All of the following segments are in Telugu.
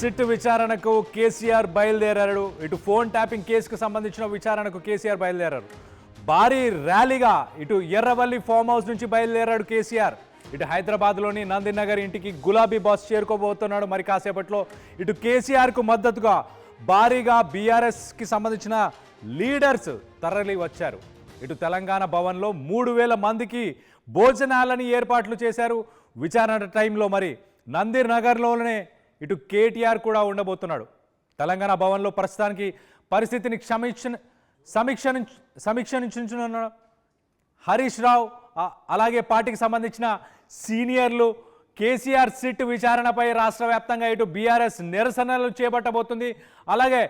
సిట్ విచారణకు కేసీఆర్ బయలుదేరారు. ఇటు ఫోన్ ట్యాపింగ్ కేసుకు సంబంధించిన విచారణకు కేసీఆర్ బయలుదేరారు. భారీ ర్యాలీగా ఇటు ఎర్రవల్లి ఫామ్ హౌస్ నుంచి బయలుదేరాడు కేసీఆర్. ఇటు హైదరాబాద్లోని నందినగర్ ఇంటికి గులాబీ బాస్ చేరుకోబోతున్నాడు. మరి కాసేపట్లో ఇటు కేసీఆర్కు మద్దతుగా భారీగా బీఆర్ఎస్కి సంబంధించిన లీడర్స్ తరలి వచ్చారు. ఇటు తెలంగాణ భవన్లో 3000 మందికి భోజనాలని ఏర్పాట్లు చేశారు. విచారణ టైంలో మరి నందినగర్లోనే ఇటు కేటీఆర్ కూడా ఉండబోతున్నాడు. తెలంగాణ భవన్లో ప్రస్తుతానికి పరిస్థితిని సమీక్షించున్నాడు హరీష్ రావు. అలాగే పార్టీకి సంబంధించిన సీనియర్లు కేసీఆర్ సిట్ విచారణపై రాష్ట్ర వ్యాప్తంగా ఇటు బీఆర్ఎస్ నిరసనలు చేపట్టబోతుంది. అలాగే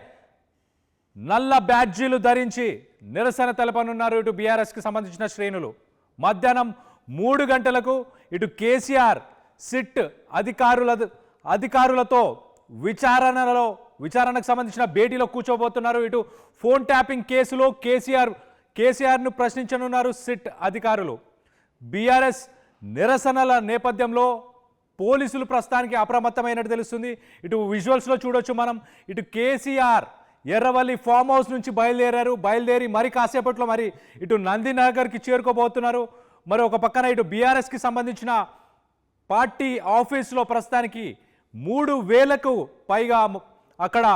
నల్ల బ్యాడ్జీలు ధరించి నిరసన తెలపనున్నారు ఇటు బీఆర్ఎస్కి సంబంధించిన శ్రేణులు. మధ్యాహ్నం 3 గంటలకు ఇటు కేసీఆర్ సిట్ అధికారులతో విచారణకు సంబంధించిన భేటీలో కూర్చోబోతున్నారు. ఇటు ఫోన్ ట్యాపింగ్ కేసులో కేసీఆర్ను ప్రశ్నించనున్నారు సిట్ అధికారులు. బీఆర్ఎస్ నిరసనల నేపథ్యంలో పోలీసులు ప్రస్తుతానికి అప్రమత్తమైనట్టు తెలుస్తుంది. ఇటు విజువల్స్లో చూడొచ్చు మనం. ఇటు కేసీఆర్ ఎర్రవల్లి ఫామ్ హౌస్ నుంచి బయలుదేరి మరి కాసేపట్లో మరి ఇటు నందినగర్కి చేరుకోబోతున్నారు. మరి ఒక పక్కన ఇటు బీఆర్ఎస్కి సంబంధించిన పార్టీ ఆఫీసులో ప్రస్తుతానికి 3000కు పైగా అక్కడ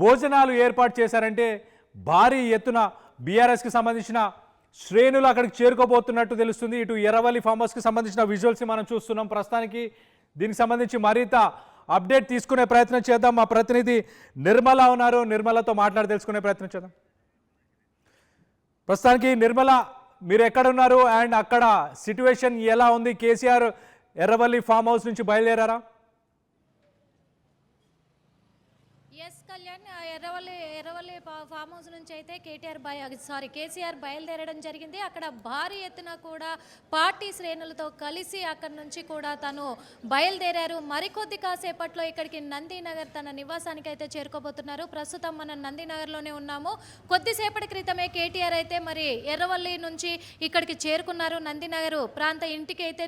భోజనాలు ఏర్పాటు చేశారంటే భారీ ఎత్తున బీఆర్ఎస్కి సంబంధించిన శ్రేణులు అక్కడికి చేరుకోబోతున్నట్టు తెలుస్తుంది. ఇటు ఎర్రవల్లి ఫామ్ హౌస్కి సంబంధించిన విజువల్స్ మనం చూస్తున్నాం. ప్రస్తుతానికి దీనికి సంబంధించి మరింత అప్డేట్ తీసుకునే ప్రయత్నం చేద్దాం. మా ప్రతినిధి నిర్మల ఉన్నారు. నిర్మలతో మాట్లాడి తెలుసుకునే ప్రయత్నం చేద్దాం. ప్రస్తుతానికి నిర్మల, మీరు ఎక్కడున్నారు అండ్ అక్కడ సిట్యువేషన్ ఎలా ఉంది? కేసీఆర్ ఎర్రవల్లి ఫామ్ హౌస్ నుంచి బయలుదేరారా? Yes Kalyan, Erravalli farm house నుంచి అయితే కేసీఆర్ బయలుదేరడం జరిగింది. అక్కడ భారీ ఎత్తున కూడా పార్టీ శ్రేణులతో కలిసి అక్కడి నుంచి కూడా తను బయలుదేరారు. మరికొద్ది కాసేపట్లో ఇక్కడికి నందినగర్ తన నివాసానికి అయితే చేరుకోబోతున్నారు. ప్రస్తుతం మనం నందినగర్లోనే ఉన్నాము. కొద్దిసేపటి క్రితమే కేటీఆర్ అయితే మరి ఎర్రవల్లి నుంచి ఇక్కడికి చేరుకున్నారు. నందినగర్ ప్రాంత ఇంటికి అయితే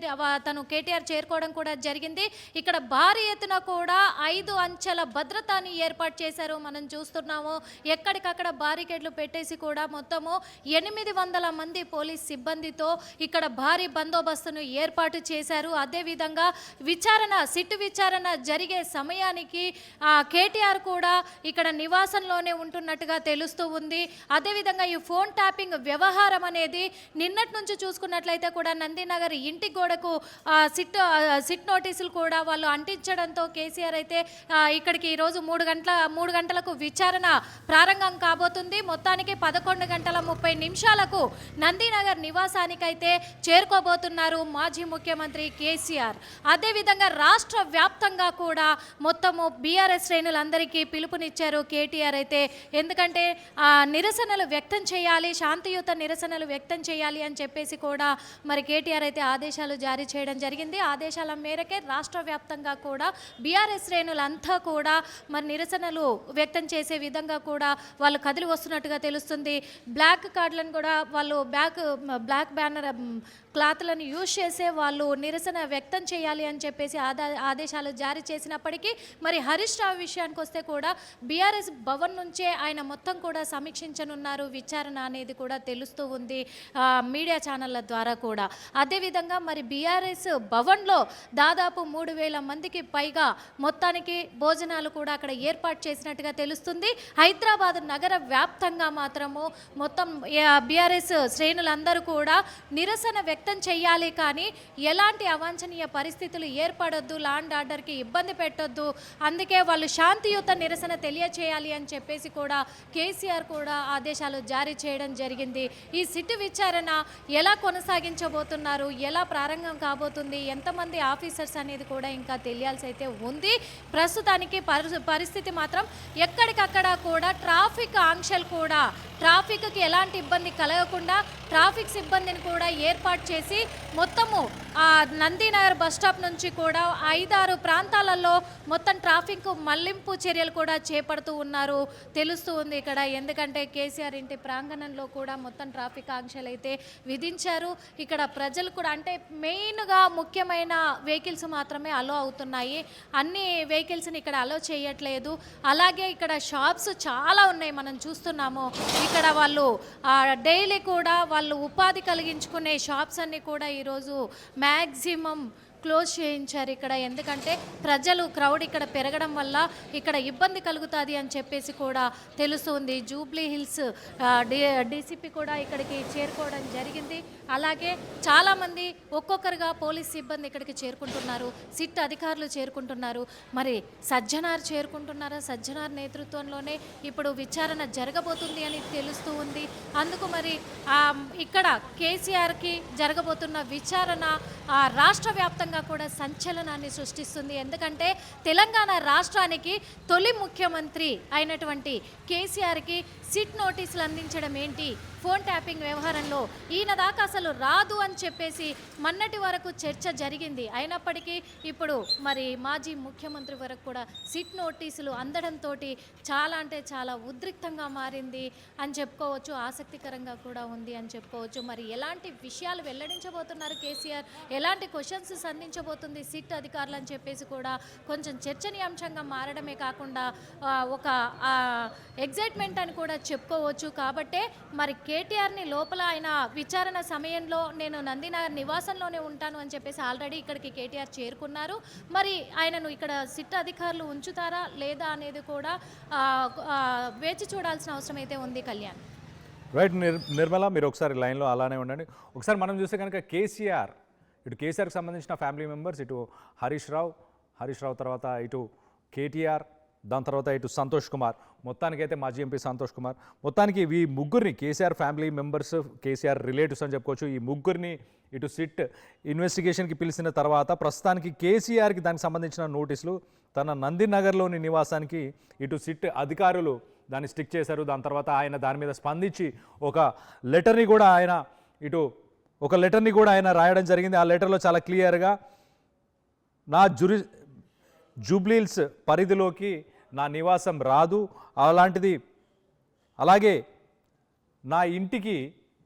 తను కేటీఆర్ చేరుకోవడం కూడా జరిగింది. ఇక్కడ భారీ ఎత్తున కూడా 5 అంచెల భద్రతని ఏర్పాటు చేశారు. మనం చూస్తున్నాము ఎక్కడికక్కడ బారికేడ్లు పెట్టేసి కూడా మొత్తము 800 మంది పోలీస్ సిబ్బందితో ఇక్కడ భారీ బందోబస్తును ఏర్పాటు చేశారు. అదేవిధంగా సిట్ విచారణ జరిగే సమయానికి కేటీఆర్ కూడా ఇక్కడ నివాసంలోనే ఉంటున్నట్టుగా తెలుస్తూ ఉంది. అదేవిధంగా ఈ ఫోన్ ట్యాపింగ్ వ్యవహారం అనేది నిన్నటి నుంచి చూసుకున్నట్లయితే కూడా నందినగర్ ఇంటి గోడకు సిట్ నోటీసులు కూడా వాళ్ళు అంటించడంతో కేసీఆర్ అయితే ఇక్కడికి ఈరోజు 3 గంటలకు విచారణ ప్రారంభం కాబోతుంది. మొత్తానికి 11:30 నందినగర్ నివాసానికైతే చేరుకోబోతున్నారు మాజీ ముఖ్యమంత్రి కేసీఆర్. అదేవిధంగా రాష్ట్ర వ్యాప్తంగా కూడా మొత్తము బీఆర్ఎస్ శ్రేణులందరికీ పిలుపునిచ్చారు కేటీఆర్ అయితే. ఎందుకంటే నిరసనలు వ్యక్తం చేయాలి, శాంతియుత నిరసనలు వ్యక్తం చేయాలి అని చెప్పేసి కూడా మరి కేటీఆర్ అయితే ఆదేశాలు జారీ చేయడం జరిగింది. ఆదేశాల మేరకే రాష్ట్ర వ్యాప్తంగా కూడా బీఆర్ఎస్ శ్రేణులంతా కూడా మరి నిరసనలు వ్యక్తం చేసే విధంగా కూడా వాళ్ళు కదిలి వస్తున్నట్టుగా తెలుస్తుంది. బ్లాక్ కార్డులను కూడా వాళ్ళు బ్లాక్ బ్యానర్ క్లాత్లను యూజ్ చేసే వాళ్ళు నిరసన వ్యక్తం చేయాలి అని చెప్పేసి ఆదేశాలు జారీ చేసినప్పటికీ మరి హరీష్ రావు విషయానికి వస్తే కూడా బీఆర్ఎస్ భవన్ నుంచే ఆయన మొత్తం కూడా సమీక్షించనున్నారు విచారణ అనేది కూడా తెలుస్తూ ఉంది మీడియా ఛానళ్ళ ద్వారా కూడా. అదేవిధంగా మరి బీఆర్ఎస్ భవన్లో దాదాపు 3000 మందికి పైగా మొత్తానికి భోజనాలు కూడా అక్కడ ఏర్పాటు చేసినట్టుగా తెలుస్తుంది. హైదరాబాద్ నగర వ్యాప్తంగా మాత్రము మొత్తం బీఆర్ఎస్ శ్రేణులందరూ కూడా నిరసన వ్యక్తం చేయాలి, కానీ ఎలాంటి అవాంఛనీయ పరిస్థితులు ఏర్పడొద్దు, లాండ్ ఆర్డర్కి ఇబ్బంది పెట్టొద్దు, అందుకే వాళ్ళు శాంతియుత నిరసన తెలియచేయాలి అని చెప్పేసి కూడా కేసీఆర్ కూడా ఆదేశాలు జారీ చేయడం జరిగింది. ఈ సిట్ విచారణ ఎలా కొనసాగించబోతున్నారు, ఎలా ప్రారంభం కాబోతుంది, ఎంతమంది ఆఫీసర్స్ అనేది కూడా ఇంకా తెలియాల్సి అయితే ఉంది. ప్రస్తుతానికి పరిస్థితి మాత్రం ఎక్కడికక్కడ కూడా ట్రాఫిక్ ఆంక్షలు కూడా ట్రాఫిక్కి ఎలాంటి ఇబ్బంది కలగకుండా ట్రాఫిక్ సిబ్బందిని కూడా ఏర్పాటు చేసి మొత్తము నందినగర్ బస్ స్టాప్ నుంచి కూడా 5-6 ప్రాంతాలలో మొత్తం ట్రాఫిక్ మళ్లింపు చర్యలు కూడా చేపడుతూ ఉన్నారు తెలుస్తూ ఉంది ఇక్కడ. ఎందుకంటే కేసీఆర్ ఇంటి ప్రాంగణంలో కూడా మొత్తం ట్రాఫిక్ ఆంక్షలు అయితే విధించారు. ఇక్కడ ప్రజలు కూడా అంటే మెయిన్గా ముఖ్యమైన వెహికల్స్ మాత్రమే అలో అవుతున్నాయి, అన్ని వెహికల్స్ని ఇక్కడ అలో చేయట్లేదు. అలాగే ఇక్కడ షాప్స్ చాలా ఉన్నాయి, మనం చూస్తున్నాము. ఇక్కడ వాళ్ళు డైలీ కూడా వాళ్ళు ఉపాధి కలిగించుకునే షాప్స్ అన్నీ కూడా ఈరోజు మ్యాక్సిమం క్లోజ్ చేయించారు ఇక్కడ. ఎందుకంటే ప్రజలు క్రౌడ్ ఇక్కడ పెరగడం వల్ల ఇక్కడ ఇబ్బంది కలుగుతుంది అని చెప్పేసి కూడా తెలుస్తుంది. జూబ్లీ హిల్స్ డీసీపీ కూడా ఇక్కడికి చేరుకోవడం జరిగింది. అలాగే చాలామంది ఒక్కొక్కరుగా పోలీస్ సిబ్బంది ఇక్కడికి చేరుకుంటున్నారు, సిట్ అధికారులు చేరుకుంటున్నారు. మరి సజ్జనార్ చేరుకుంటున్నారా? సజ్జనార్ నేతృత్వంలోనే ఇప్పుడు విచారణ జరగబోతుంది అని తెలుస్తూ ఉంది. అందుకు మరి ఇక్కడ కేసీఆర్కి జరగబోతున్న విచారణ రాష్ట్ర వ్యాప్తంగా కూడా సంచలనాన్ని సృష్టిస్తుంది. ఎందుకంటే తెలంగాణ రాష్ట్రానికి తొలి ముఖ్యమంత్రి అయినటువంటి కేసీఆర్కి సిట్ నోటీసులు అందించడం ఏంటి? ఫోన్ ట్యాపింగ్ వ్యవహారంలో ఈయన దాకా అసలు రాదు అని చెప్పేసి మొన్నటి వరకు చర్చ జరిగింది. అయినప్పటికీ ఇప్పుడు మరి మాజీ ముఖ్యమంత్రి వరకు కూడా సిట్ నోటీసులు అందడంతో చాలా అంటే చాలా ఉద్రిక్తంగా మారింది అని చెప్పుకోవచ్చు, ఆసక్తికరంగా కూడా ఉంది అని చెప్పుకోవచ్చు. మరి ఎలాంటి విషయాలు వెల్లడించబోతున్నారు కేసీఆర్, ఎలాంటి క్వశ్చన్స్ సంధించబోతుంది సిట్ అధికారులు అని చెప్పేసి కూడా కొంచెం చర్చనీయాంశంగా మారడమే కాకుండా ఒక ఎగ్జైట్మెంట్ అని కూడా చెప్పుకోవచ్చు. కాబట్టే మరి కేటీఆర్ని లోపల ఆయన విచారణ సమయంలో నేను నందినగర్ నివాసంలోనే ఉంటాను అని చెప్పేసి ఆల్రెడీ ఇక్కడికి కేటీఆర్ చేరుకున్నారు. మరి ఆయనను ఇక్కడ సిట్ అధికారులు ఉంచుతారా లేదా అనేది కూడా వేచి చూడాల్సిన అవసరం అయితే ఉంది. కళ్యాణ్. రైట్ నిర్మల, మీరు ఒకసారి లైన్లో అలానే ఉండండి. ఒకసారి మనం చూస్తే కనుక కేసీఆర్కి సంబంధించిన ఫ్యామిలీ మెంబర్స్, ఇటు హరీష్ రావు తర్వాత ఇటు కేటీఆర్, దాని తర్వాత ఇటు సంతోష్ కుమార్, మొత్తానికైతే మాజీ ఎంపీ సంతోష్ కుమార్, మొత్తానికి ఈ ముగ్గురిని KCR family members, KCR relatives అని చెప్పుకోవచ్చు. ఈ ముగ్గురిని ఇటు సిట్ ఇన్వెస్టిగేషన్కి పిలిచిన తర్వాత ప్రస్తుతానికి కేసీఆర్కి దానికి సంబంధించిన నోటీసులు తన నందినగర్లోని నివాసానికి ఇటు సిట్ అధికారులు దాన్ని స్టిక్ చేశారు. దాని తర్వాత ఆయన దాని మీద స్పందించి ఒక లెటర్ని కూడా ఆయన రాయడం జరిగింది. ఆ లెటర్లో చాలా క్లియర్గా నా జూబ్లీహిల్స్ పరిధిలోకి నా నివాసం రాదు, అలాగే నా ఇంటికి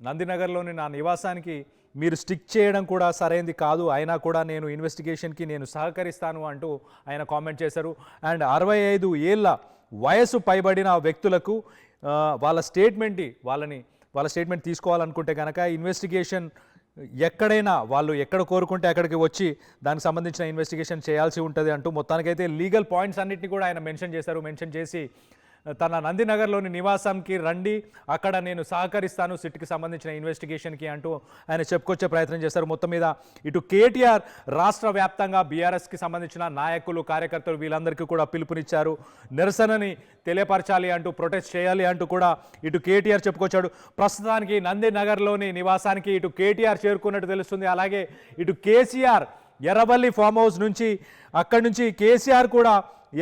నందినగర్లోని నా నివాసానికి మీరు స్టిక్ చేయడం కూడా సరైనది కాదు, అయినా కూడా నేను ఇన్వెస్టిగేషన్కి నేను సహకరిస్తాను అంటూ ఆయన కామెంట్ చేశారు. అండ్ 65 ఏళ్ళ వయసు పైబడిన వ్యక్తులకు వాళ్ళ స్టేట్మెంట్ తీసుకోవాలనుకుంటే కనుక ఇన్వెస్టిగేషన్ ఎక్కడైనా వాళ్ళు ఎక్కడ కోరుకుంటే అక్కడికి వచ్చి దానికి సంబంధించిన ఇన్వెస్టిగేషన్ చేయాల్సి ఉంటుంది అంటూ మొత్తానికైతే లీగల్ పాయింట్స్ అన్నింటినీ కూడా ఆయన మెన్షన్ చేసి తన నందినగర్లోని నివాసానికి రండి, అక్కడ నేను సహకరిస్తాను సిట్కి సంబంధించిన ఇన్వెస్టిగేషన్కి అంటూ ఆయన చెప్పుకొచ్చే ప్రయత్నం చేశారు. మొత్తం మీద ఇటు కేటీఆర్ రాష్ట్ర వ్యాప్తంగా బీఆర్ఎస్కి సంబంధించిన నాయకులు, కార్యకర్తలు వీళ్ళందరికీ కూడా పిలుపునిచ్చారు. నిరసనని తెలియపరచాలి అంటూ, ప్రొటెస్ట్ చేయాలి అంటూ కూడా ఇటు కేటీఆర్ చెప్పుకొచ్చాడు. ప్రస్తుతానికి నందినగర్లోని నివాసానికి ఇటు కేటీఆర్ చేరుకున్నట్టు తెలుస్తుంది. అలాగే ఇటు కేసీఆర్ ఎర్రవల్లి ఫామ్ హౌస్ నుంచి, అక్కడి నుంచి కేసీఆర్ కూడా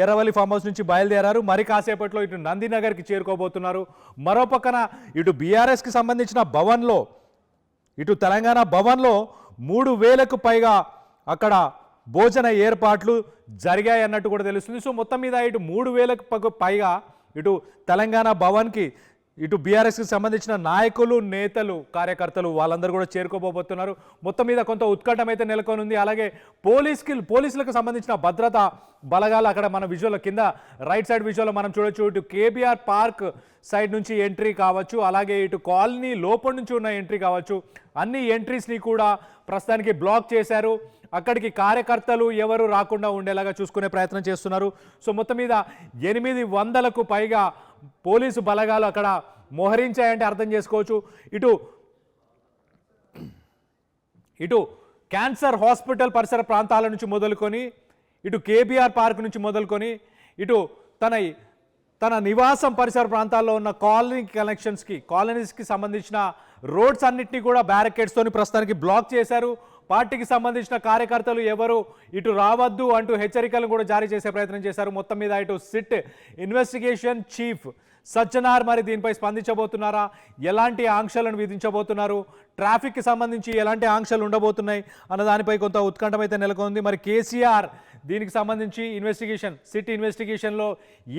ఎర్రవల్లి ఫామ్ హౌస్ నుంచి బయలుదేరారు. మరి కాసేపట్లో ఇటు నందినగర్కి చేరుకోబోతున్నారు. మరోపక్కన ఇటు బీఆర్ఎస్కి సంబంధించిన భవన్లో, ఇటు తెలంగాణ భవన్లో 3000కు పైగా అక్కడ భోజన ఏర్పాట్లు జరిగాయి అన్నట్టు కూడా తెలుస్తుంది. సో మొత్తం మీద ఇటు 3000కు పైగా ఇటు తెలంగాణ భవన్కి ఇటు బీఆర్ఎస్కి సంబంధించిన నాయకులు, నేతలు, కార్యకర్తలు వాళ్ళందరూ కూడా చేరుకోబోతున్నారు. మొత్తం మీద కొంత ఉత్కంఠం అయితే నెలకొని ఉంది. అలాగే పోలీసులకు సంబంధించిన భద్రతా బలగాలు అక్కడ మన విజువల్ కింద రైట్ సైడ్ విజువల్లో మనం చూడొచ్చు. ఇటు కేబీఆర్ పార్క్ సైడ్ నుంచి ఎంట్రీ కావచ్చు, అలాగే ఇటు కాలనీ లోపల నుంచి ఉన్న ఎంట్రీ కావచ్చు, అన్ని ఎంట్రీస్ని కూడా ప్రస్తుతానికి బ్లాక్ చేశారు. అక్కడికి కార్యకర్తలు ఎవరు రాకుండా ఉండేలాగా చూసుకునే ప్రయత్నం చేస్తున్నారు. సో మొత్తం మీద 800కు పైగా పోలీసు బలగాలు అక్కడ మోహరించాయంటే అర్థం చేసుకోవచ్చు. ఇటు క్యాన్సర్ హాస్పిటల్ పరిసర ప్రాంతాల నుంచి మొదలుకొని, ఇటు కేబీఆర్ పార్క్ నుంచి మొదలుకొని, ఇటు తన నివాసం పరిసర ప్రాంతాల్లో ఉన్న కాలనీస్కి సంబంధించిన రోడ్స్ అన్నింటినీ కూడా బ్యారికేడ్స్తోని ప్రస్తుతానికి బ్లాక్ చేశారు. పార్టీకి సంబంధించిన కార్యకర్తలు ఎవరు ఇటు రావద్దు అంటూ హెచ్చరికలను కూడా జారీ చేసే ప్రయత్నం చేశారు. మొత్తం మీద ఇటు సిట్ ఇన్వెస్టిగేషన్ చీఫ్ సజ్జనార్ మరి దీనిపై స్పందించబోతున్నారా, ఎలాంటి ఆంక్షలను విధించబోతున్నారు, ట్రాఫిక్కి సంబంధించి ఎలాంటి ఆంక్షలు ఉండబోతున్నాయి అన్న దానిపై కొంత ఉత్కంఠం అయితే నెలకొంది. మరి కేసీఆర్ దీనికి సంబంధించి సిట్ ఇన్వెస్టిగేషన్లో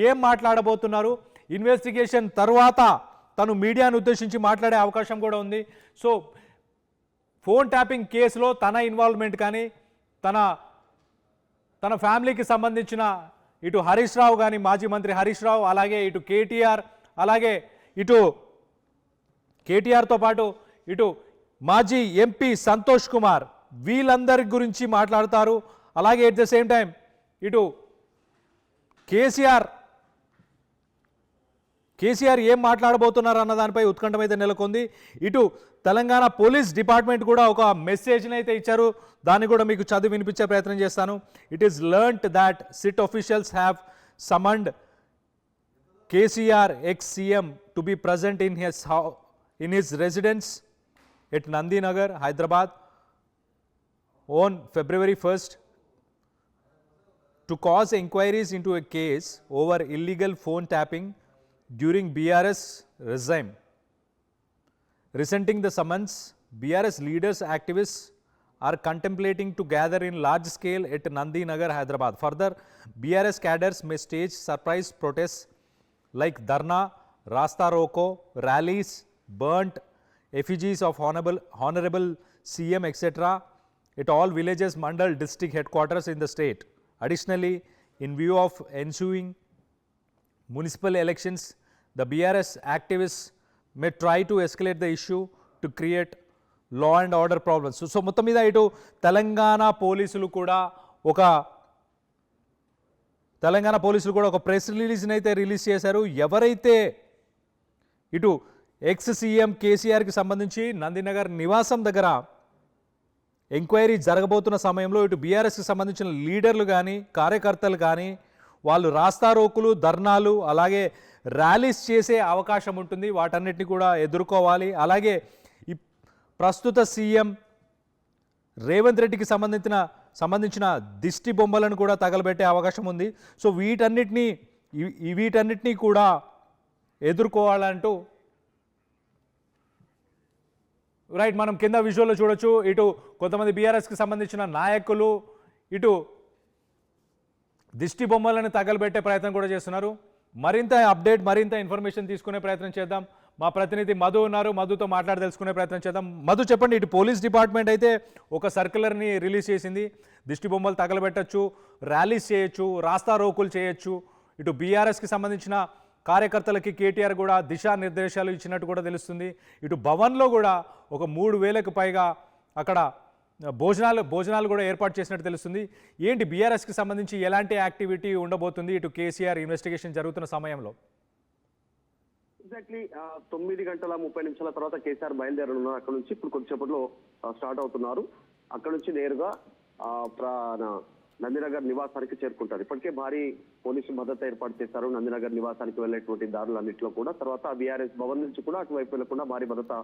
ఏం మాట్లాడబోతున్నారు, ఇన్వెస్టిగేషన్ తర్వాత తను మీడియాను ఉద్దేశించి మాట్లాడే అవకాశం కూడా ఉంది. సో ఫోన్ ట్యాపింగ్ కేసులో తన ఇన్వాల్వ్మెంట్ కానీ తన ఫ్యామిలీకి సంబంధించిన ఇటు హరీష్ రావు కానీ, మాజీ మంత్రి హరీష్ రావు, అలాగే ఇటు కేటీఆర్, అలాగే ఇటు కేటీఆర్తో పాటు ఇటు మాజీ ఎంపీ సంతోష్ కుమార్, వీళ్ళందరి గురించి మాట్లాడతారు. అలాగే ఎట్ ద సేమ్ టైం ఇటు కేసీఆర్ ఏం మాట్లాడబోతున్నారు అన్న దానిపై ఉత్కంఠం అయితే నెలకొంది. ఇటు తెలంగాణ పోలీస్ డిపార్ట్మెంట్ కూడా ఒక మెసేజ్ని అయితే ఇచ్చారు. దాన్ని కూడా మీకు చదివి వినిపించే ప్రయత్నం చేస్తాను. It is learned that SIT officials have summoned KCR ex CM to be present in his residence at Nandinagar, Hyderabad on February 1st to cause inquiries into a case over illegal phone tapping during BRS regime. Resenting the summons, BRS leaders activists are contemplating to gather in large scale at Nandinagar, Hyderabad. Further, BRS cadres may stage surprise protests like Dharna, Rasta Roko, rallies, burnt effigies of honorable CM etc. at all villages, mandal, district headquarters in the state. Additionally, in view of ensuing municipal elections, the BRS activists may try to escalate the issue to create law and order problems. So మొత్తం మీద ఇటు తెలంగాణ పోలీసులు కూడా ఒక ప్రెస్ రిలీజ్ని అయితే రిలీజ్ చేశారు. ఎవరైతే ఇటు ఎక్స్ సీఎం కేసీఆర్కి సంబంధించి నందినగర్ నివాసం దగ్గర ఎంక్వైరీ జరగబోతున్న సమయంలో ఇటు బీఆర్ఎస్కి సంబంధించిన లీడర్లు కానీ, కార్యకర్తలు కానీ వాళ్ళు రాస్తారోకులు, ధర్నాలు, అలాగే ర్యాలీస్ చేసే అవకాశం ఉంటుంది. వాటన్నిటిని కూడా ఎదుర్కోవాలి. అలాగే ఈ ప్రస్తుత సీఎం రేవంత్ రెడ్డికి సంబంధించిన దిష్టి బొమ్మలను కూడా తగలబెట్టే అవకాశం ఉంది. సో వీటన్నిటినీ కూడా ఎదుర్కోవాలంటూ రైట్ మనం కింద విజువల్లో చూడొచ్చు. ఇటు కొంతమంది బీఆర్ఎస్కి సంబంధించిన నాయకులు ఇటు దిష్టి బొమ్మలను తగలబెట్టే ప్రయత్నం కూడా చేస్తున్నారు. మరింత అప్డేట్, మరింత ఇన్ఫర్మేషన్ తీసుకునే ప్రయత్నం చేద్దాం. మా ప్రతినిధి మధు ఉన్నారు, మధుతో మాట్లాడి తెలుసుకునే ప్రయత్నం చేద్దాం. మధు చెప్పండి, ఇటు పోలీస్ డిపార్ట్మెంట్ అయితే ఒక సర్క్యులర్ని రిలీజ్ చేసింది. దిష్టి బొమ్మలు తగలబెట్టచ్చు, ర్యాలీస్ చేయొచ్చు, రాస్తా రోకులు చేయొచ్చు. ఇటు బీఆర్ఎస్కి సంబంధించిన కార్యకర్తలకి కేటీఆర్ కూడా దిశానిర్దేశాలు ఇచ్చినట్టు కూడా తెలుస్తుంది. ఇటు భవన్లో కూడా ఒక 3,000కు పైగా అక్కడ భోజనాలు కూడా ఏర్పాటు చేసినట్టు తెలుస్తుంది. ఏంటి బీఆర్ఎస్కి సంబంధించి ఎలాంటి యాక్టివిటీ ఉండబోతుంది ఇటు కేసీఆర్ ఇన్వెస్టిగేషన్ జరుగుతున్న సమయంలో? ఎగ్జాక్ట్లీ 9:30 తర్వాత కేసీఆర్ బయలుదేరనున్నారు. అక్కడ నుంచి ఇప్పుడు కొద్దిసేపట్లో స్టార్ట్ అవుతున్నారు. అక్కడ నుంచి నేరుగా నందినగర్ నివాసానికి చేరుకుంటారు. ఇప్పటికే భారీ పోలీసు భద్రత ఏర్పాటు చేశారు నందినగర్ నివాసానికి వెళ్లేటువంటి దారులన్నింటిలో కూడా. తర్వాత బీఆర్ఎస్ భవన్ నుంచి కూడా అటువైపు వెళ్లకుండా భారీ భద్రత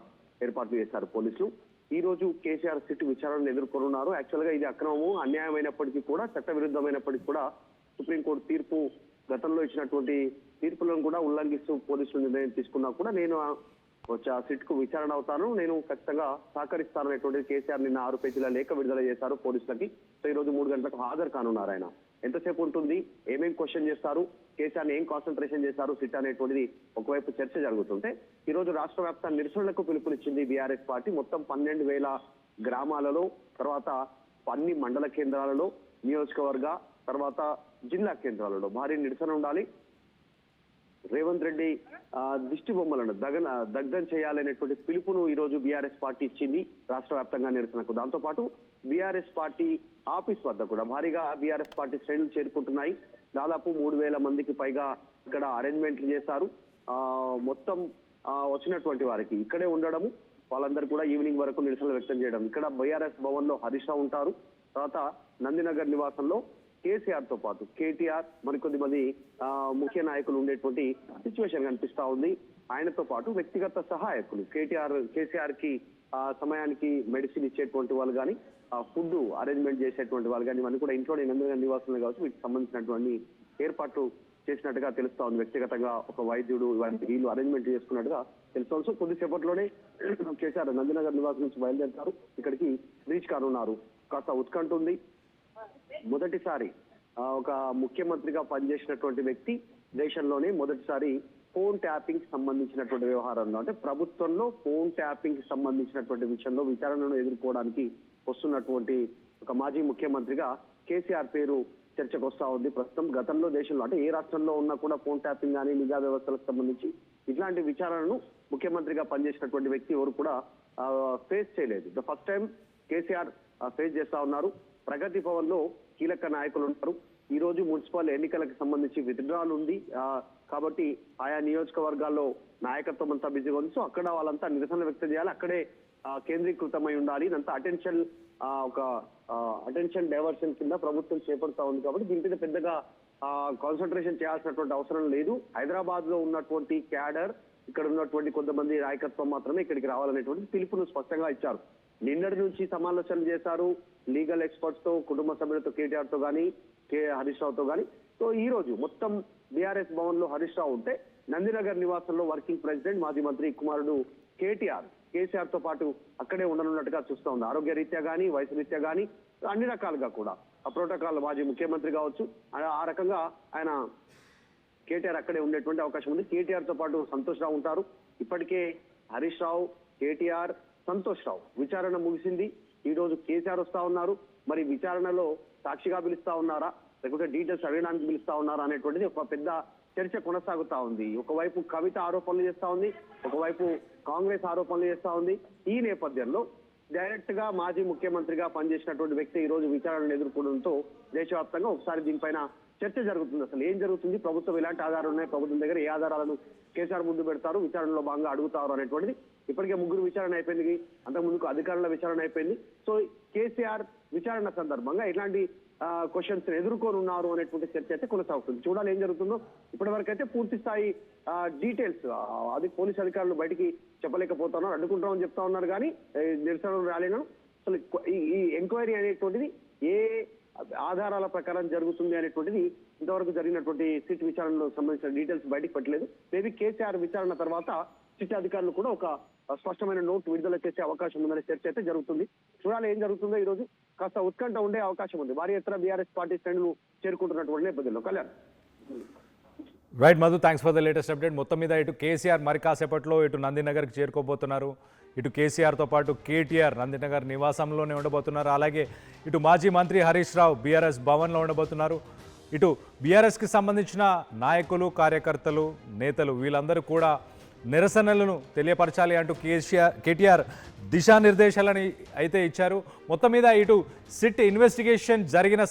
ఏర్పాట్లు చేశారు పోలీసులు. ఈ రోజు కేసీఆర్ సిట్ విచారణను ఎదుర్కొనున్నారు. యాక్చువల్ గా ఇది అక్రమము, అన్యాయమైనప్పటికీ కూడా, చట్టవిరుద్ధమైనప్పటికీ కూడా సుప్రీంకోర్టు తీర్పు గతంలో ఇచ్చినటువంటి తీర్పులను కూడా ఉల్లంఘిస్తూ పోలీసులు నిర్ణయం తీసుకున్నా కూడా నేను వచ్చి ఆ సిట్ కు విచారణ అవుతాను, నేను ఖచ్చితంగా సహకరిస్తాననేటువంటి కేసీఆర్ నిన్న 6 పేజీల లేఖ విడుదల చేశారు పోలీసులకి. సో ఈ రోజు 3 గంటలకు హాజరు కానున్నారు. ఆయన ఎంతసేపు ఉంటుంది, ఏమేం క్వశ్చన్ చేస్తారు, కేసీఆర్ ఏం కాన్సన్ట్రేషన్ చేశారు సిట్ అనేటువంటిది ఒకవైపు చర్చ జరుగుతుంటే, ఈ రోజు రాష్ట్ర వ్యాప్త నిరసనలకు పిలుపునిచ్చింది బీఆర్ఎస్ పార్టీ. మొత్తం 12,000 గ్రామాలలో, తర్వాత అన్ని మండల కేంద్రాలలో, నియోజకవర్గ, తర్వాత జిల్లా కేంద్రాలలో భారీ నిరసన ఉండాలి. రేవంత్ రెడ్డి దిష్టి బొమ్మలను దగ్ధం చేయాలనేటువంటి పిలుపును ఈ రోజు బీఆర్ఎస్ పార్టీ ఇచ్చింది రాష్ట్ర వ్యాప్తంగా నిరసనకు. దాంతో పాటు బీఆర్ఎస్ పార్టీ ఆఫీస్ వద్ద కూడా భారీగా బీఆర్ఎస్ పార్టీ శ్రేణులు చేరుకుంటున్నాయి. దాదాపు 3,000 మందికి పైగా ఇక్కడ అరేంజ్మెంట్లు చేశారు. మొత్తం వచ్చినటువంటి వారికి ఇక్కడే ఉండడము, వాళ్ళందరూ కూడా ఈవినింగ్ వరకు నిరసనలు వ్యక్తం చేయడం. ఇక్కడ బీఆర్ఎస్ భవన్ లో హరీష్ రావు ఉంటారు. తర్వాత నందినగర్ నివాసంలో కేసీఆర్ తో పాటు కేటీఆర్, మరికొద్ది మంది ముఖ్య నాయకులు ఉండేటువంటి సిచ్యువేషన్ కనిపిస్తా ఉంది. ఆయనతో పాటు వ్యక్తిగత సహాయకులు కేసీఆర్ కి సమయానికి మెడిసిన్ ఇచ్చేటువంటి వాళ్ళు కానీ, ఫుడ్ అరేంజ్మెంట్ చేసేటువంటి వాళ్ళు కానీ, ఇవన్నీ కూడా ఇంట్లోనే నందినగర్ నివాసంలో కావచ్చు వీటికి సంబంధించినటువంటి ఏర్పాట్లు చేసినట్టుగా తెలుస్తా ఉంది. వ్యక్తిగతంగా ఒక వైద్యుడు వీళ్ళు అరేంజ్మెంట్ చేసుకున్నట్టుగా తెలుస్తా ఉంది. సో కొద్దిసేపట్లోనే కేసీఆర్ నందినగర్ నివాసం నుంచి బయలుదేరుతారు, ఇక్కడికి రీచ్ కానున్నారు. కాస్త ఉత్కంఠ ఉంది. మొదటిసారి ఒక ముఖ్యమంత్రిగా పనిచేసినటువంటి వ్యక్తి దేశంలోనే మొదటిసారి ఫోన్ ట్యాపింగ్ సంబంధించినటువంటి వ్యవహారంలో, అంటే ప్రభుత్వంలో ఫోన్ ట్యాపింగ్ సంబంధించినటువంటి విషయంలో విచారణను ఎదుర్కోవడానికి వస్తున్నటువంటి ఒక మాజీ ముఖ్యమంత్రిగా కేసీఆర్ పేరు చర్చకు వస్తా ఉంది. ప్రస్తుతం గతంలో దేశంలో అంటే ఏ రాష్ట్రంలో ఉన్నా కూడా ఫోన్ ట్యాపింగ్ కానీ నిఘా వ్యవస్థలకు సంబంధించి ఇట్లాంటి విచారణను ముఖ్యమంత్రిగా పనిచేసినటువంటి వ్యక్తి ఎవరు కూడా ఫేస్ చేయలేదు. The first time KCR face చేస్తా ఉన్నారు. ప్రగతి భవన్ లో కీలక నాయకులు ఉన్నారు. ఈ రోజు మున్సిపల్ ఎన్నికలకు సంబంధించి విత్డ్రాల్ ఉంది కాబట్టి ఆయా నియోజకవర్గాల్లో నాయకత్వం అంతా బిజీగా ఉంది. సో అక్కడ వాళ్ళంతా నిరసన వ్యక్తం చేయాలి, అక్కడే కేంద్రీకృతమై ఉండాలి. ఇదంతా అటెన్షన్ డైవర్షన్ కింద ప్రభుత్వం చేపడతా ఉంది కాబట్టి దీని మీద పెద్దగా కాన్సన్ట్రేషన్ చేయాల్సినటువంటి అవసరం లేదు. హైదరాబాద్ లో ఉన్నటువంటి క్యాడర్, ఇక్కడ ఉన్నటువంటి కొంతమంది నాయకత్వం మాత్రమే ఇక్కడికి రావాలనేటువంటి పిలుపును స్పష్టంగా ఇచ్చారు. నిన్నటి నుంచి సమాలోచనలు చేశారు లీగల్ ఎక్స్పర్ట్స్ తో, కుటుంబ సభ్యులతో, కేటీఆర్ తో కానీ హరీష్ రావుతో కానీ. సో ఈ రోజు మొత్తం బీఆర్ఎస్ భవన్ లో హరీష్ రావు ఉంటే నందినగర్ నివాసంలో వర్కింగ్ ప్రెసిడెంట్ మాజీ మంత్రి కుమారుడు కేసీఆర్ తో పాటు అక్కడే ఉండనున్నట్టుగా చూస్తా ఉంది. ఆరోగ్య రీత్యా కానీ, వయసు రీత్యా కానీ అన్ని రకాలుగా కూడా ఆ ప్రోటోకాల్ మాజీ ముఖ్యమంత్రి కావచ్చు, ఆ రకంగా ఆయన కేటీఆర్ అక్కడే ఉండేటువంటి అవకాశం ఉంది. కేటీఆర్ తో పాటు సంతోష్ రావు ఉంటారు. ఇప్పటికే హరీష్ రావు, కేటీఆర్, సంతోష్ రావు విచారణ ముగిసింది. ఈ రోజు కేసీఆర్ వస్తా ఉన్నారు. మరి విచారణలో సాక్షిగా పిలుస్తా ఉన్నారా, లేకపోతే డీటెయిల్స్ అడగడానికి పిలుస్తా ఉన్నారా అనేటువంటిది ఒక పెద్ద చర్చ కొనసాగుతా ఉంది. ఒకవైపు కవిత ఆరోపణలు చేస్తా ఉంది, ఒకవైపు కాంగ్రెస్ ఆరోపణలు చేస్తా ఉంది. ఈ నేపథ్యంలో డైరెక్ట్ గా మాజీ ముఖ్యమంత్రిగా పనిచేసినటువంటి వ్యక్తి ఈ రోజు విచారణను ఎదుర్కోవడంతో దేశవ్యాప్తంగా ఒకసారి దీనిపైన చర్చ జరుగుతుంది. అసలు ఏం జరుగుతుంది, ప్రభుత్వం ఎలాంటి ఆధారాలు ఉన్నాయి, ప్రభుత్వం దగ్గర ఏ ఆధారాలను కేసీఆర్ ముందు పెడతారు, విచారణలో భాగంగా అడుగుతారు అనేటువంటిది. ఇప్పటికే ముగ్గురు విచారణ అయిపోయింది, అంతకుముందుకు అధికారుల విచారణ అయిపోయింది. సో కేసీఆర్ విచారణ సందర్భంగా ఎలాంటి క్వశ్చన్స్ ఎదుర్కొనున్నారు అనేటువంటి చర్చ అయితే కొనసాగుతుంది. చూడాలి ఏం జరుగుతుందో. ఇప్పటి వరకు అయితే పూర్తి స్థాయి డీటెయిల్స్ అది పోలీసు అధికారులు బయటికి చెప్పలేకపోతున్నారు, అడ్డుకుంటామని చెప్తా ఉన్నారు. కానీ నిరసన ర్యాలీను అసలు ఈ ఎంక్వైరీ అనేటువంటిది ఏ ఆధారాల ప్రకారం జరుగుతుంది అనేటువంటిది ఇంతవరకు జరిగినటువంటి సిట్ విచారణలో సంబంధించిన డీటెయిల్స్ బయటకు పెట్టలేదు. మేబీ కేసీఆర్ విచారణ తర్వాత సిట్ అధికారులు కూడా ఒక స్పష్టమైన నోట్ విడుదల చేసే అవకాశం ఉందనే చర్చ అయితే జరుగుతుంది. చూడాలి ఏం జరుగుతుందో. ఈ రోజు కాస్త ఉత్కంఠ ఉండే అవకాశం ఉంది. భారీ ఎత్తున బీఆర్ఎస్ పార్టీ శ్రేణులు చేరుకుంటున్నటువంటి నేపథ్యంలో. Kalyan. Right Madhu, thanks for the latest update. మొత్తం మీద ఇటు కేసీఆర్ మరి కాసేపట్లో ఇటు నందినగర్కి చేరుకోబోతున్నారు. ఇటు కేసీఆర్తో పాటు కేటీఆర్ నందినగర్ నివాసంలోనే ఉండబోతున్నారు. అలాగే ఇటు మాజీ మంత్రి హరీష్ రావు బీఆర్ఎస్ భవన్లో ఉండబోతున్నారు. ఇటు బీఆర్ఎస్కి సంబంధించిన నాయకులు, కార్యకర్తలు, నేతలు వీళ్ళందరూ కూడా నిరసనలను తెలియపరచాలి అంటూ కేటీఆర్ దిశానిర్దేశాలని అయితే ఇచ్చారు. మొత్తం మీద ఇటు సిట్ ఇన్వెస్టిగేషన్ జరిగిన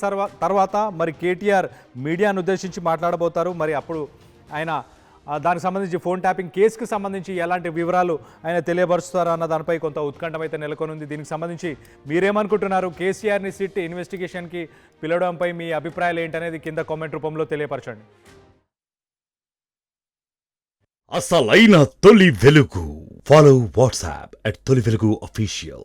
తర్వాత మరి కేటీఆర్ మీడియాను ఉద్దేశించి మాట్లాడబోతారు. మరి అప్పుడు ఆయన దానికి సంబంధించి ఫోన్ ట్యాపింగ్ కేసుకు సంబంధించి ఎలాంటి వివరాలు ఆయన తెలియపరుస్తారా అన్న దానిపై కొంత ఉత్కంఠం అయితే నెలకొనుంది. దీనికి సంబంధించి మీరేమనుకుంటున్నారు? కేసీఆర్ని సిట్ ఇన్వెస్టిగేషన్కి పిలవడంపై మీ అభిప్రాయాలు ఏంటనేది కింద కామెంట్ రూపంలో తెలియపరచండి. అసలైన తొలి వెలుగు. ఫాలో వాట్సాప్ @తొలి వెలుగు official.